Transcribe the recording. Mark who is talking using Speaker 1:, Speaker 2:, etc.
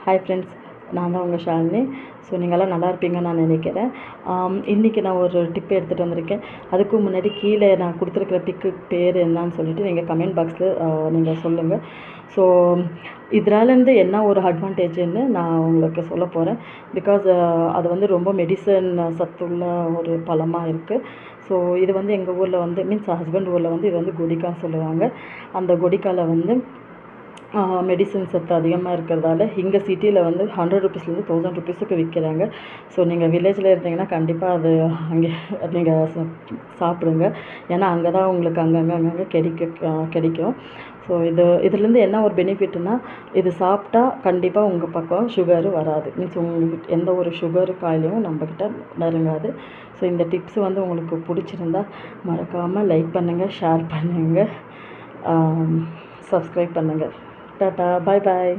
Speaker 1: Hi friends, நான் தான் உங்கள் ஷாலினி. ஸோ நீங்கள்லாம் நல்லா இருப்பீங்கன்னு நான் நினைக்கிறேன். இன்றைக்கி நான் ஒரு டிப் எடுத்துகிட்டு வந்திருக்கேன். அதுக்கு முன்னாடி கீழே நான் கொடுத்துருக்குற பிக்கு பேர் என்னன்னு சொல்லிவிட்டு நீங்கள் கமெண்ட் பாக்ஸில் நீங்கள் சொல்லுங்கள். ஸோ இதனாலேருந்து என்ன ஒரு அட்வான்டேஜுன்னு நான் உங்களுக்கு சொல்ல போகிறேன். பிகாஸ் அது வந்து ரொம்ப மெடிசன் சத்துள்ள ஒரு பழமாக இருக்குது. ஸோ இது வந்து எங்கள் ஊரில் வந்து மீன்ஸ் ஹஸ்பண்ட் ஊரில் வந்து இது வந்து கொடிக்கான்னு சொல்லுவாங்க. அந்த கொடிக்காவில் வந்து மெடிசன் சத்து அதிகமாக இருக்கிறதால இங்கே சிட்டியில் வந்து 100 ருபீஸ்லேருந்து 1000 ருபீஸுக்கு விற்கிறாங்க. ஸோ நீங்கள் வில்லேஜில் இருந்தீங்கன்னா கண்டிப்பாக அது அங்கே நீங்கள் சாப்பிடுங்க. ஏன்னா அங்கே தான் உங்களுக்கு அங்கங்கே கிடைக்கும். ஸோ இதுலேருந்து என்ன ஒரு பெனிஃபிட்னா, இது சாப்பிட்டா கண்டிப்பாக உங்கள் பக்கம் சுகரு வராது. மீன்ஸ் உங்களுக்கு எந்த ஒரு சுகரு காயிலையும் நம்மக்கிட்ட நெருங்காது. ஸோ இந்த டிப்ஸ் வந்து உங்களுக்கு பிடிச்சிருந்தா மறக்காமல் லைக் பண்ணுங்கள், ஷேர் பண்ணுங்கள், சப்ஸ்கிரைப் பண்ணுங்கள். டாட்டா, பாய் பாய்.